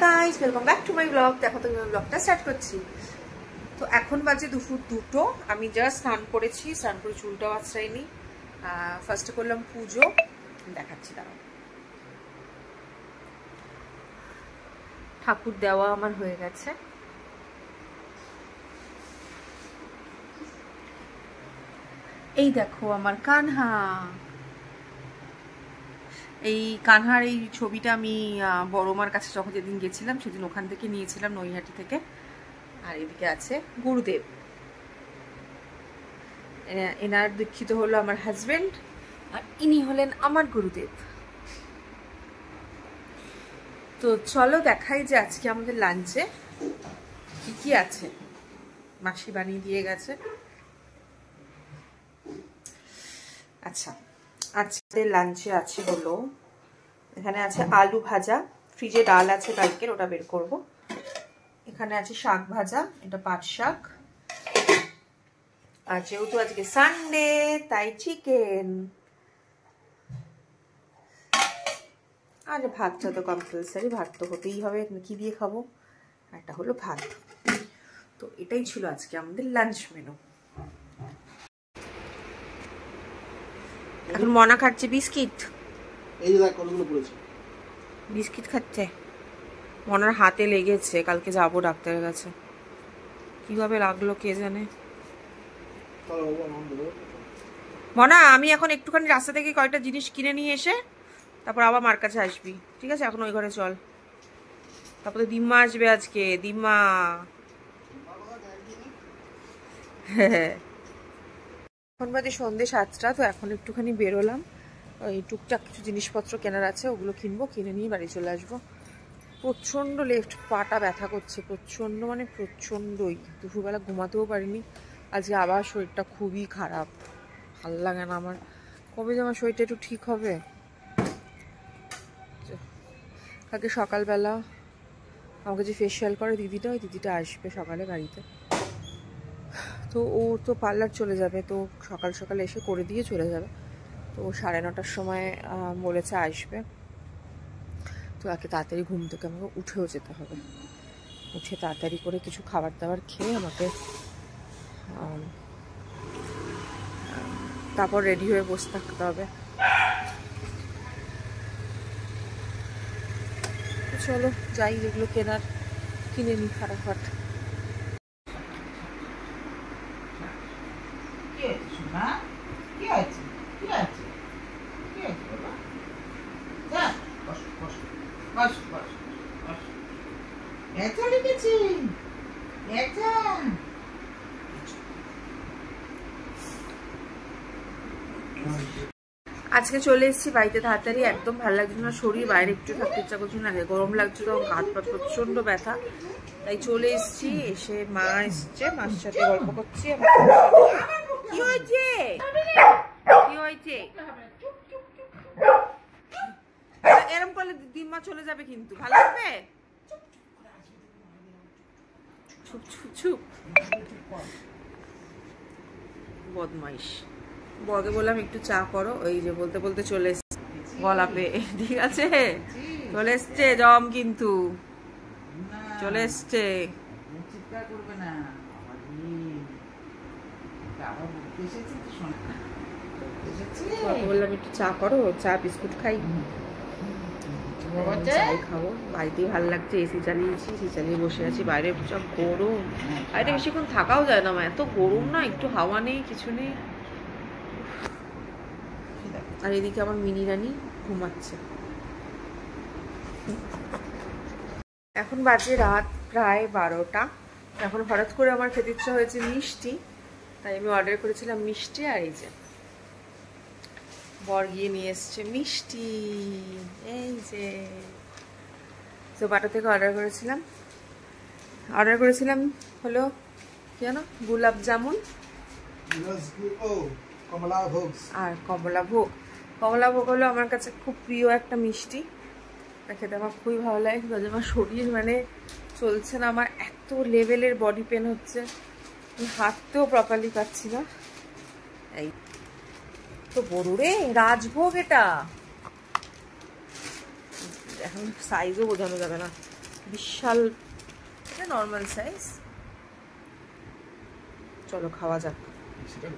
Guys, welcome back to my blog. দেখো তো ব্লগটা স্টার্ট করছি। তো এখন বাজে দুপুর 2টো। আমি জাস্ট স্নান করেছি, স্নান করে চুলটাও আঁচড়াইনি। ফার্স্টে করলাম পুজো, দেখাচ্ছি দাঁড়াও। ঠাকুর দেওয়া আমার হয়ে গেছে। এই দেখো আমার কানহা। এই কানহার এই ছবিটা আমি বড় মার কাছে যখন যেদিন গেছিলাম সেদিন ওখান থেকে নিয়েছিলাম, নৈহাটি থেকে। আর এদিকে আছে গুরুদেব। এনার দীক্ষিত হলো আমার হাজবেন্ড, আর ইনি হলেন আমার গুরুদেব। তো চলো দেখাই যে আজকে আমাদের লাঞ্চে কি কি আছে। মাসি বানিয়ে দিয়ে গেছে। আচ্ছা, আজকে লাঞ্চে আছে হলো, এখানে আছে আলু ভাজা, ফ্রিজে ডাল আছে কালকের, ওটা বের করব। এখানে আছে শাক ভাজা, এটা পাট শাক। আর যেহেতু আজকে সানডে তাই চিকেন। আর ভাতটা তো কম্পালসারি, ভাত তো হতেই হবে, কি দিয়ে খাবো। একটা হলো ভাত। তো এটাই ছিল আজকে আমাদের লাঞ্চ মেনু। এখন মনা খাচ্ছে বিস্কিট। এই যে দেখ কতগুলো পড়েছে। বিস্কিট খাচ্ছে। মনার হাতে লেগেছে, কালকে যাবো ডাক্তারের কাছে। কিভাবে লাগলো কে জানে। মনা, আমি এখন একটুখানি রাস্তা থেকে কয়েকটা জিনিস কিনে নিয়ে এসে তারপর আবার মার কাছে আসবি, ঠিক আছে? এখন ওই ঘরে চল। তারপরে দিম্মা আসবে আজকে, দিম্মা। হ্যাঁ, এখন বাজে সন্ধ্যে 7টা। তো এখন একটুখানি বেরোলাম, ওই টুকটাক কিছু জিনিসপত্র কেনার আছে, ওগুলো কিনবো, কিনে নিয়ে বাড়ি চলে আসবো। প্রচণ্ড লেফট পাটা ব্যথা করছে, প্রচণ্ড মানে প্রচণ্ডই। দুপুরবেলা ঘুমাতেও পারিনি। আজকে আবার শরীরটা খুবই খারাপ, ভাল লাগে না আমার। কবে যে আমার শরীরটা একটু ঠিক হবে। কালকে সকালবেলা আমাকে যে ফেসিয়াল করে দিদিটা, ওই দিদিটা আসবে সকালে বাড়িতে। তো ও তো পার্লার চলে যাবে, তো সকাল সকাল এসে করে দিয়ে চলে যাবে। তো 9:30টার সময় বলেছে আসবে। তো একে তাড়াতাড়ি ঘুম থেকে আমাকে উঠেও যেতে হবে। উঠে তাড়াতাড়ি করে কিছু খাবার দাবার খেয়ে আমাকে তারপর রেডি হয়ে বসে থাকতে হবে। চলো যাই, যেগুলো কেনার কিনে নিই ফাটাফাট। আজকে চলে এসেছি বাড়িতে তাড়াতাড়ি, একদম ভালো লাগছে না শরীর, বাইরে একটু থাকতে ইচ্ছা করছে না, গরম লাগছে, তখন হাত পা প্রচন্ড ব্যথা। তাই চলে এসেছি। এসে মা এসছে, মার সাথে গল্প করছি। কি হয়েছে, কি হয়েছে? এরম করলে দিম্মা চলে যাবে কিন্তু, ভালো লাগবে? চুপ চুপ চুপ, বদমাইশ। বগে বললাম একটু চা করো, ওই যে বলতে বলতে চলে এসছে গলাপে, ঠিক আছে? চলে এসছে জম, কিন্তু চলে এসছে। বললাম একটু চা করো, চা বিস্কুট খাই, চাই খাবো। বাড়িতেই ভালো লাগছে, এসি চালিয়েছি, এসি চালিয়ে বসে আছি। বাইরে সব গরম, বাইরে বেশিক্ষণ থাকাও যায় না, এত গরম না, একটু হাওয়া নেই, কিছু নেই। আর এদিকে আমার মিনি রানী ঘুমাচ্ছে। এখন বাজে রাত প্রায় 12টা। এখন হঠাৎ করে আমার খেতে ইচ্ছা হয়েছে মিষ্টি, তাই আমি অর্ডার করেছিলাম মিষ্টি। আর এই যে বর গিয়ে নিয়ে এসছে মিষ্টি, এই যে জোম্যাটো থেকে অর্ডার করেছিলাম হলো কি জানো, গোলাপ জামুন আর কমলা ভোগ। কমলা ভোগ হলো আমার কাছে খুব প্রিয় একটা মিষ্টি, খেতে আমার খুবই ভালো লাগে। কিন্তু আমার শরীর মানে চলছে না, আমার এত লেভেলের বডি পেন হচ্ছে, হাঁটতেও প্রপারলি পাচ্ছি না। এই তো বড় রে রাজভোগ, এটা এখন সাইজও বোঝানো যাবে না, বিশাল, এটা নর্মাল সাইজ। চলো খাওয়া যাক। সেটা